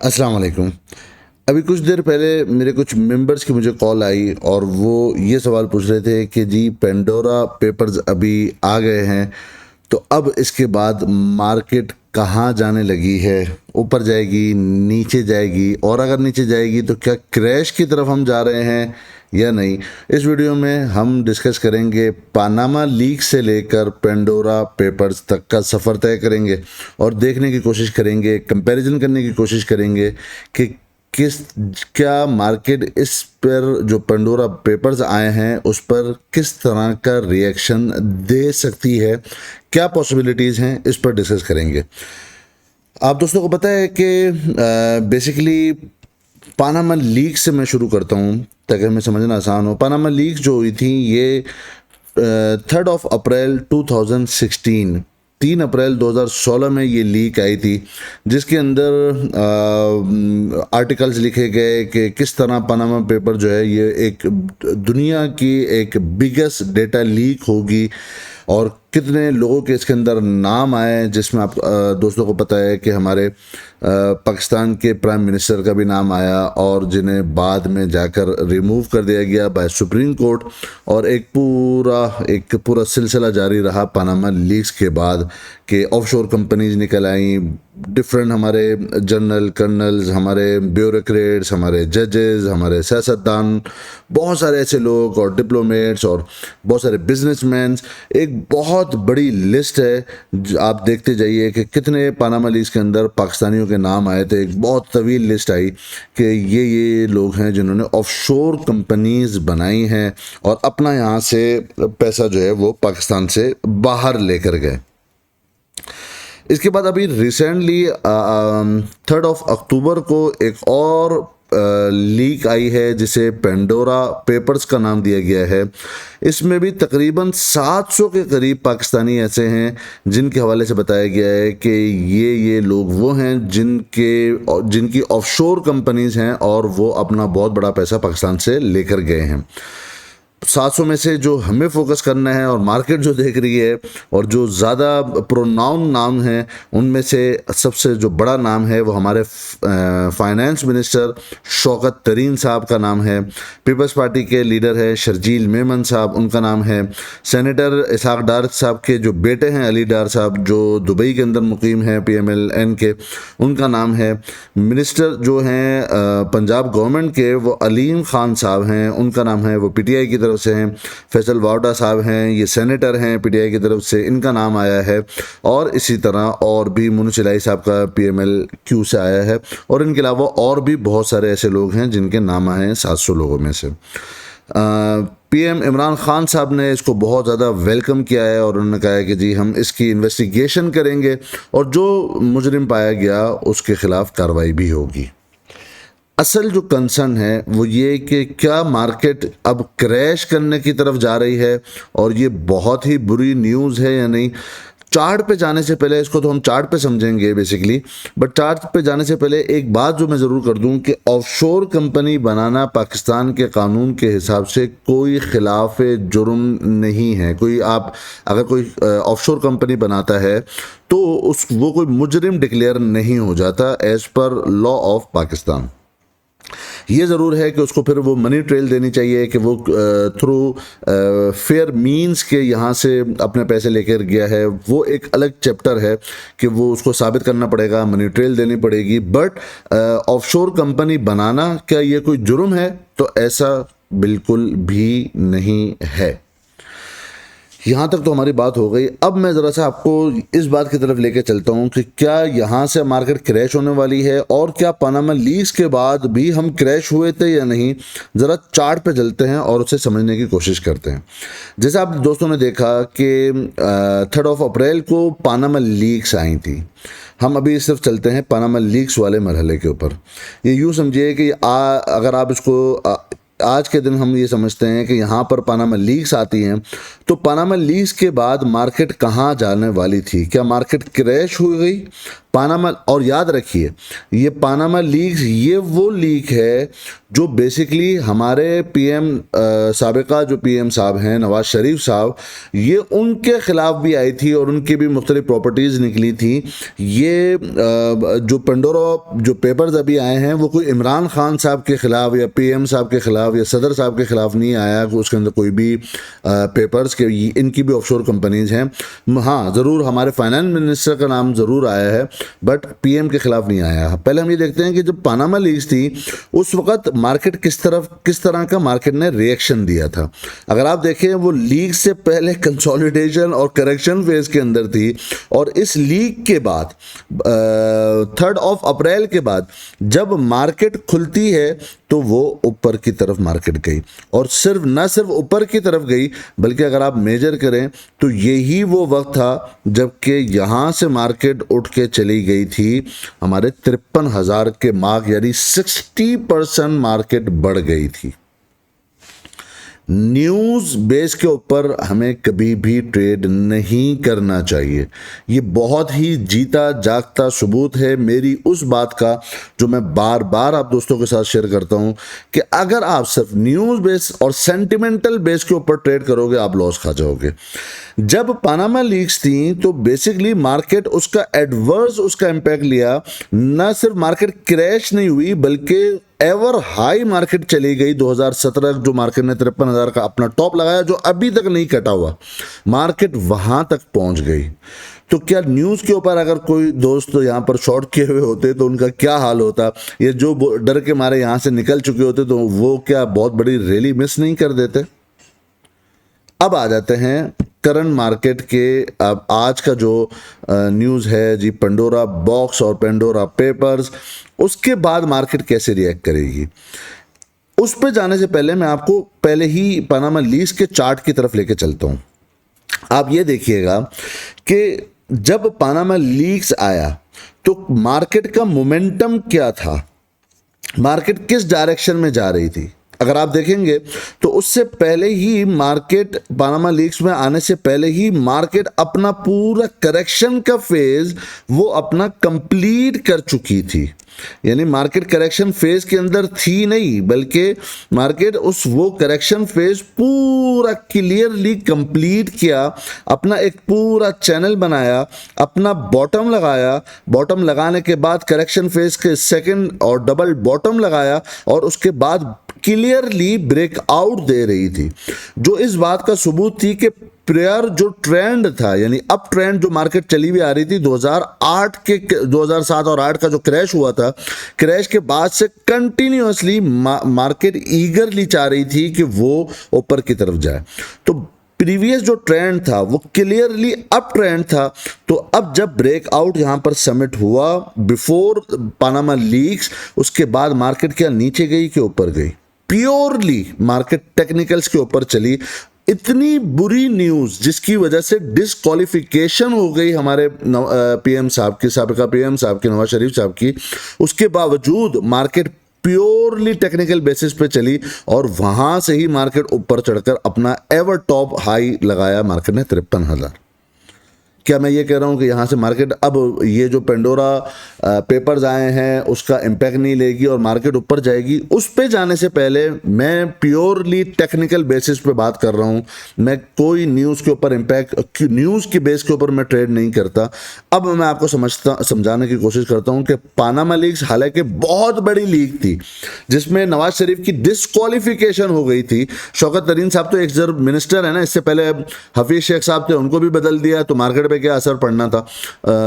अस्सलाम वालेकुम। अभी कुछ देर पहले मेरे कुछ मेंबर्स की मुझे कॉल आई और वो ये सवाल पूछ रहे थे कि जी पेंडोरा पेपर्स अभी आ गए हैं, तो अब इसके बाद मार्केट कहाँ जाने लगी है? ऊपर जाएगी, नीचे जाएगी, और अगर नीचे जाएगी तो क्या क्रैश की तरफ हम जा रहे हैं या नहीं? इस वीडियो में हम डिस्कस करेंगे, पानामा लीक से लेकर पेंडोरा पेपर्स तक का सफ़र तय करेंगे और देखने की कोशिश करेंगे, कंपैरिजन करने की कोशिश करेंगे कि किस क्या मार्केट इस पर जो पेंडोरा पेपर्स आए हैं उस पर किस तरह का रिएक्शन दे सकती है, क्या पॉसिबिलिटीज़ हैं, इस पर डिस्कस करेंगे। आप दोस्तों को पता है कि बेसिकली पानामा लीक से मैं शुरू करता हूँ ताकि हमें समझना आसान हो। पानामा लीक जो हुई थी ये 3 अप्रैल 2016, 3 अप्रैल 2016 में ये लीक आई थी, जिसके अंदर आर्टिकल्स लिखे गए कि किस तरह पनामा पेपर जो है ये एक दुनिया की एक बिगेस्ट डेटा लीक होगी और कितने लोगों के इसके अंदर नाम आए, जिसमें आप दोस्तों को पता है कि हमारे पाकिस्तान के प्राइम मिनिस्टर का भी नाम आया और जिन्हें बाद में जाकर रिमूव कर दिया गया बाय सुप्रीम कोर्ट। और एक पूरा सिलसिला जारी रहा पनामा लीक्स के बाद कि ऑफशोर कंपनीज निकल आई, डिफरेंट हमारे जनरल कर्नल्स, हमारे ब्यूरोक्रेट्स, हमारे जजेस, हमारे सियासतदान, बहुत सारे ऐसे लोग और डिप्लोमेट्स और बहुत सारे बिजनेसमैन, एक बहुत बड़ी लिस्ट है। आप देखते जाइए कि कितने पनामा लीक्स के अंदर पाकिस्तानियों के नाम आए थे। एक बहुत तवील लिस्ट आई कि ये लोग हैं जिन्होंने ऑफशोर कंपनीज बनाई हैं और अपना यहाँ से पैसा जो है वो पाकिस्तान से बाहर लेकर गए। इसके बाद अभी रिसेंटली 3 अक्टूबर को एक और लीक आई है जिसे पेंडोरा पेपर्स का नाम दिया गया है। इसमें भी तकरीबन 700 के करीब पाकिस्तानी ऐसे हैं जिनके हवाले से बताया गया है कि ये लोग वो हैं जिनकी ऑफशोर कंपनीज हैं और वो अपना बहुत बड़ा पैसा पाकिस्तान से लेकर गए हैं। 700 में से जो हमें फोकस करना है और मार्केट जो देख रही है और जो ज़्यादा प्रोनाउन नाम हैं उनमें से सबसे जो बड़ा नाम है वो हमारे फाइनेंस मिनिस्टर शौकत तरीन साहब का नाम है। पीपल्स पार्टी के लीडर है शर्जील मेमन साहब, उनका नाम है। सेनेटर इसहाक डार साहब के जो बेटे हैं अली डार साहब, जो दुबई के अंदर मुकीम हैं PMLN के, उनका नाम है। मिनिस्टर जो हैं पंजाब गवर्नमेंट के वो अलीम खान साहब हैं, उनका नाम है, वो PTI की तरफ से हैं। फैसल वावडा साहब हैं, ये सेनेटर हैं PTI की तरफ से, इनका नाम आया है। और इसी तरह और भी मुनीस इलाही साहब का PMLQ से आया है। और इनके अलावा और भी बहुत सारे ऐसे लोग हैं जिनके नाम आए हैं 700 लोगों में से। PM इमरान खान साहब ने इसको बहुत ज़्यादा वेलकम किया है और उन्होंने कहा है कि जी हम इसकी इन्वेस्टिगेशन करेंगे और जो मुजरिम पाया गया उसके ख़िलाफ़ कार्रवाई भी होगी। असल जो कंसर्न है वो ये कि क्या मार्केट अब क्रैश करने की तरफ जा रही है और ये बहुत ही बुरी न्यूज़ है या नहीं। चार्ट पे जाने से पहले, इसको तो हम चार्ट पे समझेंगे बेसिकली, बट चार्ट पे जाने से पहले एक बात जो मैं ज़रूर कर दूं कि ऑफशोर कंपनी बनाना पाकिस्तान के कानून के हिसाब से कोई खिलाफ जुर्म नहीं है। अगर कोई ऑफशोर कंपनी बनाता है तो वो कोई मुजरिम डिक्लेयर नहीं हो जाता as per law of Pakistan. ये ज़रूर है कि उसको फिर वो मनी ट्रेल देनी चाहिए कि वो थ्रू फेयर मींस के यहाँ से अपने पैसे लेकर गया है। वो एक अलग चैप्टर है कि वो उसको साबित करना पड़ेगा, मनी ट्रेल देनी पड़ेगी। बट ऑफशोर कंपनी बनाना क्या ये कोई जुर्म है? तो ऐसा बिल्कुल भी नहीं है। यहाँ तक तो हमारी बात हो गई। अब मैं ज़रा सा आपको इस बात की तरफ लेके चलता हूँ कि क्या यहाँ से मार्केट क्रैश होने वाली है और क्या पनामा लीक्स के बाद भी हम क्रैश हुए थे या नहीं। ज़रा चार्ट पे चलते हैं और उसे समझने की कोशिश करते हैं। जैसे आप दोस्तों ने देखा कि 3 अप्रैल को पनामा लीक्स आई थी। हम अभी सिर्फ चलते हैं पनामा लीक्स वाले मरहले के ऊपर। ये यूँ समझिए कि अगर आप इसको आज के दिन हम ये समझते हैं कि यहाँ पर पनामा लीक्स आती हैं, तो पनामा लीक्स के बाद मार्केट कहाँ जाने वाली थी? क्या मार्केट क्रैश हो गई? पानामा, और याद रखिए ये पानामा लीक्स ये वो लीक है जो बेसिकली हमारे पीएम साबिका जो पीएम साहब हैं नवाज शरीफ साहब, ये उनके खिलाफ भी आई थी और उनकी भी मुख्तलिफ प्रॉपर्टीज़ निकली थी। ये जो पेंडोरा जो पेपर्स अभी आए हैं वो कोई इमरान खान साहब के खिलाफ या पीएम साहब के खिलाफ या सदर साहब के खिलाफ नहीं आया, उसके अंदर कोई भी पेपर्स के, इनकी भी ऑफशोर कंपनीज हैं। हाँ ज़रूर हमारे फाइनेंस मिनिस्टर का नाम ज़रूर आया है बट पीएम के खिलाफ नहीं आया। पहले हम ये देखते हैं कि जब पानामा लीक्स थी उस वक्त मार्केट किस तरह का मार्केट ने रिएक्शन दिया था। अगर आप देखें वो लीक से पहले कंसोलिडेशन और करेक्शन फेज के अंदर थी, और इस लीक के बाद 3 अप्रैल के बाद जब मार्केट खुलती है तो वो ऊपर की तरफ मार्केट गई, और न सिर्फ ऊपर की तरफ गई बल्कि अगर आप मेजर करें तो यही वो वक्त था जबकि यहाँ से मार्केट उठ के चली गई थी हमारे 53,000 के मार्क, यानी 60% मार्केट बढ़ गई थी। न्यूज़ बेस के ऊपर हमें कभी भी ट्रेड नहीं करना चाहिए। ये बहुत ही जीता जागता सबूत है मेरी उस बात का जो मैं बार बार आप दोस्तों के साथ शेयर करता हूं कि अगर आप सिर्फ न्यूज़ बेस और सेंटिमेंटल बेस के ऊपर ट्रेड करोगे आप लॉस खा जाओगे। जब पानामा लीक्स थी तो बेसिकली मार्केट उसका एडवर्स उसका इम्पैक्ट लिया, न सिर्फ मार्केट क्रैश नहीं हुई बल्कि एवर हाई मार्केट चली गई। 2017 जो मार्केट ने 53,000 का अपना टॉप लगाया जो अभी तक नहीं कटा हुआ, मार्केट वहां तक पहुंच गई। तो क्या न्यूज़ के ऊपर अगर कोई दोस्त यहाँ पर शॉर्ट किए हुए होते तो उनका क्या हाल होता, ये जो डर के मारे यहाँ से निकल चुके होते तो वो क्या बहुत बड़ी रैली मिस नहीं कर देते। अब आ जाते हैं करंट मार्केट के। अब आज का जो न्यूज़ है जी, पेंडोरा बॉक्स और पेंडोरा पेपर्स, उसके बाद मार्केट कैसे रिएक्ट करेगी उस पे जाने से पहले मैं आपको पहले ही पानामा लीक्स के चार्ट की तरफ लेके चलता हूं। आप ये देखिएगा कि जब पानामा लीक्स आया तो मार्केट का मोमेंटम क्या था, मार्केट किस डायरेक्शन में जा रही थी। अगर आप देखेंगे तो उससे पहले ही मार्केट पानामा लीक्स में आने से पहले ही मार्केट अपना पूरा करेक्शन का फेज वो अपना कंप्लीट कर चुकी थी। यानी मार्केट करेक्शन फेज के अंदर थी नहीं बल्कि मार्केट वो करेक्शन फेज पूरा क्लियरली कंप्लीट किया, अपना एक पूरा चैनल बनाया, अपना बॉटम लगाया, बॉटम लगाने के बाद करेक्शन फेज के सेकंड और डबल बॉटम लगाया और उसके बाद क्लियरली ब्रेकआउट दे रही थी, जो इस बात का सबूत थी कि प्रायर जो ट्रेंड था यानी अप ट्रेंड जो मार्केट चली हुई आ रही थी 2007 और 8 का जो क्रैश हुआ था, क्रैश के बाद से कंटिन्यूअसली मार्केट ईगरली चाह रही थी कि वो ऊपर की तरफ जाए। तो प्रीवियस जो ट्रेंड था वो क्लियरली अप ट्रेंड था। तो अब जब ब्रेकआउट यहां पर समिट हुआ बिफोर पानामा लीक्स, उसके बाद मार्केट क्या नीचे गई कि ऊपर गई, प्योरली मार्केट टेक्निकल्स के ऊपर चली। इतनी बुरी न्यूज जिसकी वजह से डिस्क्वालिफिकेशन हो गई हमारे पीएम साहब की, साबिका पीएम साहब की, नवाज शरीफ साहब की, उसके बावजूद मार्केट प्योरली टेक्निकल बेसिस पे चली और वहां से ही मार्केट ऊपर चढ़कर अपना एवर टॉप हाई लगाया मार्केट ने 53,000। क्या मैं ये कह रहा हूँ कि यहाँ से मार्केट अब ये जो पेंडोरा पेपर्स आए हैं उसका इम्पैक्ट नहीं लेगी और मार्केट ऊपर जाएगी? उस पे जाने से पहले मैं प्योरली टेक्निकल बेसिस पे बात कर रहा हूँ। मैं कोई न्यूज़ के ऊपर इम्पैक्ट, न्यूज़ के बेस के ऊपर मैं ट्रेड नहीं करता। अब मैं आपको समझाने की कोशिश करता हूँ कि पानामा लीक्स हालांकि बहुत बड़ी लीक थी जिसमें नवाज शरीफ की डिस्क्वालिफिकेशन हो गई थी। शौकत तरीन साहब तो एक्स मिनिस्टर है ना, इससे पहले हफीज शेख साहब थे, उनको भी बदल दिया तो मार्केट पे क्या असर पड़ना था।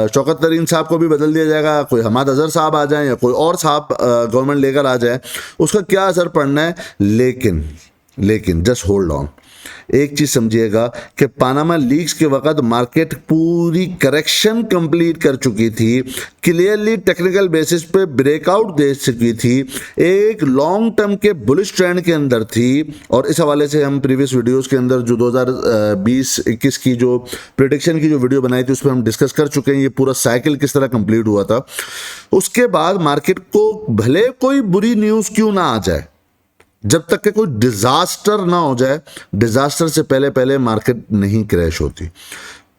शौकत तरीन साहब को भी बदल दिया जाएगा, कोई हमाद अजहर साहब आ जाए या कोई और साहब गवर्नमेंट लेकर आ जाए, उसका क्या असर पड़ना है। लेकिन जस्ट होल्ड ऑन, एक चीज समझिएगा कि पानामा लीक्स के वक्त मार्केट पूरी करेक्शन कंप्लीट कर चुकी थी, क्लियरली टेक्निकल बेसिस पे ब्रेकआउट दे चुकी थी, एक लॉन्ग टर्म के बुलिश ट्रेंड के अंदर थी। और इस हवाले से हम प्रीवियस वीडियोस के अंदर जो 2020-21 की जो प्रेडिक्शन की जो वीडियो बनाई थी उस पर हम डिस्कस कर चुके हैं ये पूरा साइकिल किस तरह कंप्लीट हुआ था। उसके बाद मार्केट को भले कोई बुरी न्यूज़ क्यों ना आ जाए, जब तक कि कोई डिजास्टर ना हो जाए, डिजास्टर से पहले पहले मार्केट नहीं क्रैश होती।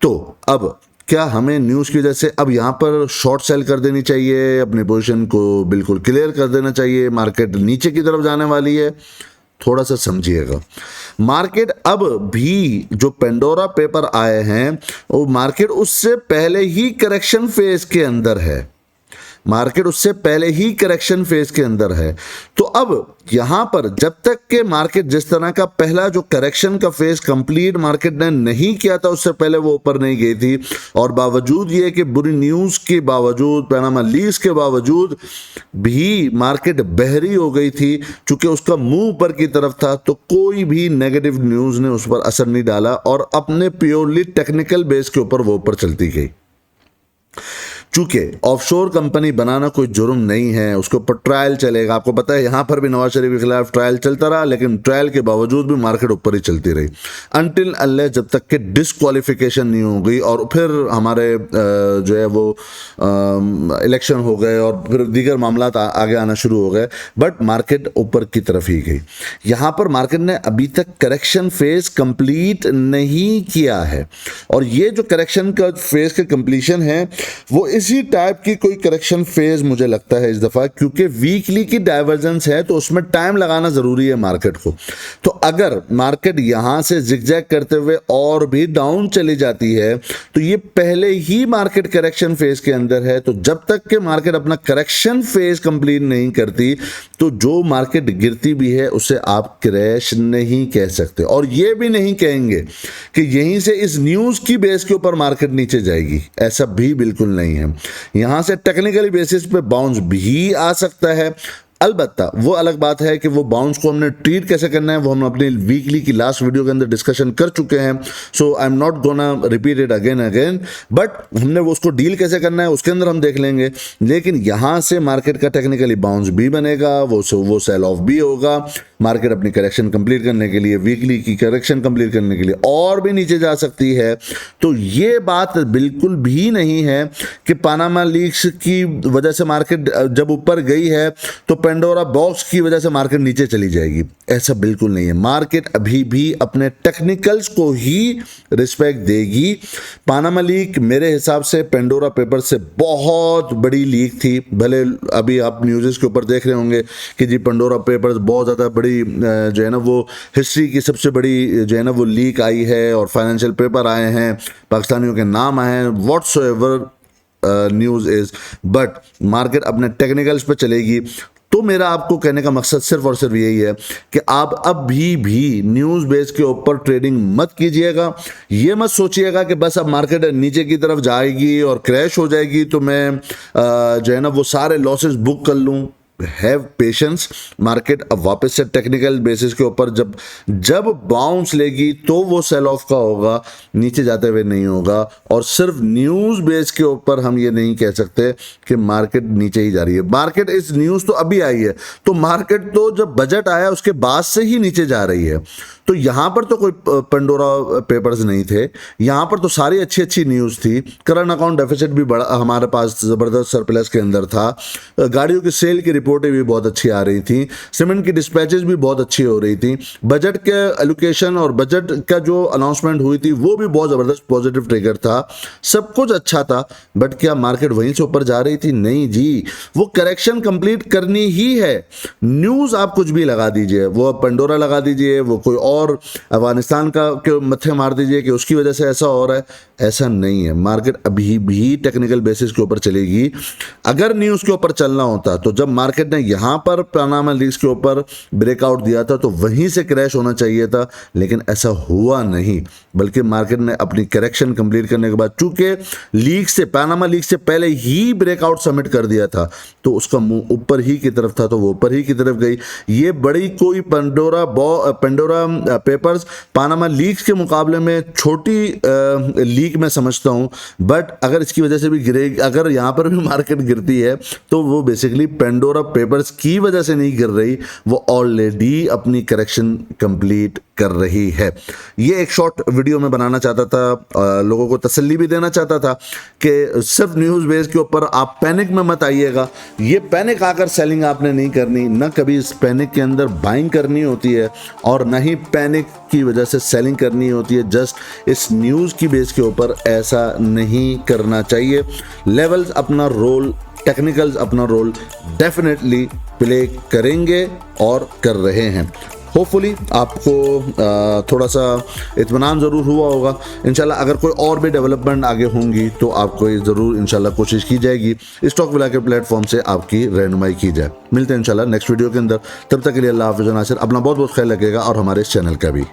तो अब क्या हमें न्यूज़ की वजह से अब यहाँ पर शॉर्ट सेल कर देनी चाहिए, अपनी पोजीशन को बिल्कुल क्लियर कर देना चाहिए, मार्केट नीचे की तरफ जाने वाली है? थोड़ा सा समझिएगा। मार्केट अब भी जो पेंडोरा पेपर आए हैं वो मार्केट उससे पहले ही करेक्शन फेज के अंदर है, मार्केट उससे पहले ही करेक्शन फेज के अंदर है। तो अब यहां पर जब तक के मार्केट जिस तरह का पहला जो करेक्शन का फेज कंप्लीट मार्केट ने नहीं किया था, उससे पहले वो ऊपर नहीं गई थी, और बावजूद ये कि बुरी न्यूज़ के बावजूद, पैनामा लीक्स के बावजूद भी मार्केट बहरी हो गई थी, चूंकि उसका मुंह ऊपर की तरफ था, तो कोई भी नेगेटिव न्यूज़ ने उस पर असर नहीं डाला और अपने प्योरली टेक्निकल बेस के ऊपर वो ऊपर चलती गई। चूंकि ऑफशोर कंपनी बनाना कोई जुर्म नहीं है, उसके ऊपर ट्रायल चलेगा। आपको पता है यहां पर भी नवाज शरीफ के खिलाफ ट्रायल चलता रहा, लेकिन ट्रायल के बावजूद भी मार्केट ऊपर ही चलती रही अनटिल अनलेस जब तक कि डिस्क्वालिफिकेशन नहीं हो गई और फिर हमारे जो है वो इलेक्शन हो गए और फिर दीगर मामला आगे आना शुरू हो गए, बट मार्केट ऊपर की तरफ ही गई। यहां पर मार्केट ने अभी तक करेक्शन फेज कंप्लीट नहीं किया है, और ये जो करेक्शन का फेज का कंप्लीशन है वो इसी टाइप की कोई करेक्शन फेज मुझे लगता है इस दफा, क्योंकि वीकली की डाइवर्जेंस है तो उसमें टाइम लगाना जरूरी है मार्केट को। तो अगर मार्केट यहां से जिगजैग करते हुए और भी डाउन चली जाती है तो ये पहले ही मार्केट करेक्शन फेज के अंदर है, तो जब तक के मार्केट अपना करेक्शन फेज कंप्लीट नहीं करती तो जो मार्केट गिरती भी है उसे आप क्रैश नहीं कह सकते, और ये भी नहीं कहेंगे कि यहीं से इस न्यूज की बेस के ऊपर मार्केट नीचे जाएगी, ऐसा भी बिल्कुल नहीं है। यहां से टेक्निकली बेसिस पे बाउंस भी आ सकता है, अलबत्ता वो अलग बात है कि वो बाउंस को हमने ट्रीट कैसे करना है वो हम अपनी वीकली की लास्ट वीडियो के अंदर डिस्कशन कर चुके हैं, so I am not gonna repeat it again, but हमने वो उसको डील कैसे करना है उसके अंदर हम देख लेंगे। लेकिन यहां से मार्केट का टेक्निकली बाउंस भी बनेगा, वो सेल ऑफ भी होगा, मार्केट अपनी करेक्शन कंप्लीट करने के लिए, वीकली की करेक्शन कंप्लीट करने के लिए और भी नीचे जा सकती है। तो ये बात बिल्कुल भी नहीं है कि पानामा लीक्स की वजह से मार्केट जब ऊपर गई है तो पेंडोरा बॉक्स की वजह से मार्केट नीचे चली जाएगी, ऐसा बिल्कुल नहीं है। मार्केट अभी भी अपने टेक्निकल्स को ही रिस्पेक्ट देगी। पानामा लीक मेरे हिसाब से पेंडोरा पेपर से बहुत बड़ी लीक थी, भले अभी आप न्यूज़ के ऊपर देख रहे होंगे कि जी पेंडोरा पेपर्स बहुत ज़्यादा बड़ी जो है ना वो हिस्ट्री की सबसे बड़ी जो है ना वो लीक आई है और फाइनेंशियल पेपर आए हैं, पाकिस्तानियों के नाम आए हैं, whatsoever news is, but market अपने टेक्निकल्स पे चलेगी। तो मेरा आपको कहने का मकसद सिर्फ और सिर्फ यही है कि आप अभी भी न्यूज़ बेस के ऊपर ट्रेडिंग मत कीजिएगा। ये मत सोचिएगा कि बस अब मार्केट नीचे की तरफ जाएगी और क्रैश हो जाएगी तो मैं जो है ना वो सारे लॉसेस बुक कर लूँ। हैव पेशेंस, मार्केट अब वापस से टेक्निकल बेसिस के ऊपर जब बाउंस लेगी तो वो सेल ऑफ का होगा, नीचे जाते हुए नहीं होगा। और सिर्फ न्यूज़ बेस के ऊपर हम ये नहीं कह सकते कि मार्केट नीचे ही जा रही है। मार्केट इस न्यूज़ तो अभी आई है, तो मार्केट तो जब बजट आया उसके बाद से ही नीचे जा रही है। तो यहाँ पर तो कोई पेंडोरा पेपर्स नहीं थे, यहाँ पर तो सारी अच्छी अच्छी न्यूज़ थी। करंट अकाउंट डेफिसिट भी बड़ा हमारे पास ज़बरदस्त सरप्लस के अंदर था, गाड़ियों की सेल की रिपोर्टें भी बहुत अच्छी आ रही थी, सीमेंट की डिस्पैचेस भी बहुत अच्छी हो रही थी, बजट के एलोकेशन और बजट का जो अनाउंसमेंट हुई थी वो भी बहुत ज़बरदस्त पॉजिटिव ट्रिगर था, सब कुछ अच्छा था। बट क्या मार्केट वहीं से ऊपर जा रही थी? नहीं जी, वो करेक्शन कंप्लीट करनी ही है। न्यूज़ आप कुछ भी लगा दीजिए, वो पेंडोरा लगा दीजिए, वो कोई और अफगानिस्तान का के मत्थे मार दीजिए कि उसकी वजह से ऐसा हो रहा है, ऐसा नहीं है। मार्केट अभी भी टेक्निकल बेसिस के ऊपर चलेगी। अगर न्यूज़ के ऊपर चलना होता तो जब मार्केट ने यहां पर पानामा लीक्स के ऊपर ब्रेकआउट दिया था तो वहीं से क्रैश होना चाहिए था, लेकिन ऐसा हुआ नहीं, बल्कि मार्केट ने अपनी करेक्शन कंप्लीट करने के बाद, चूंकि लीक से पानामा लीक से पहले ही ब्रेकआउट सबमिट कर दिया था तो उसका मुंह ऊपर ही की तरफ था, तो वो ऊपर ही की तरफ गई। ये बड़ी कोई पेंडोरा पेपर्स पानामा लीक्स के मुकाबले में छोटी लीक मैं समझता हूं, बट अगर इसकी वजह से भी गिरेगी, अगर यहां पर भी मार्केट गिरती है तो वो बेसिकली पेंडोरा पेपर्स की वजह से नहीं गिर रही, वो ऑलरेडी अपनी करेक्शन कंप्लीट कर रही है। ये एक शॉर्ट वीडियो में बनाना चाहता था, लोगों को तसल्ली भी देना चाहता था कि सिर्फ न्यूज़ बेस के ऊपर आप पैनिक में मत आइएगा। ये पैनिक आकर सेलिंग आपने नहीं करनी, ना कभी इस पैनिक के अंदर बाइंग करनी होती है और ना ही पैनिक की वजह से सेलिंग करनी होती है। जस्ट इस न्यूज़ की बेस के ऊपर ऐसा नहीं करना चाहिए। लेवल्स अपना रोल, टेक्निकल्स अपना रोल डेफिनेटली प्ले करेंगे और कर रहे हैं। होपफुली आपको थोड़ा सा इत्मीनान ज़रूर हुआ होगा। इंशाल्लाह अगर कोई और भी डेवलपमेंट आगे होंगी तो आपको ये ज़रूर इंशाल्लाह कोशिश की जाएगी स्टॉक विला के प्लेटफॉर्म से आपकी रहनुमाई की जाए। मिलते हैं इंशाल्लाह नेक्स्ट वीडियो के अंदर। तब तक के लिए अल्लाह हाफ़िज़ नासिर, अपना बहुत बहुत ख्याल रखिएगा और हमारे इस चैनल का भी।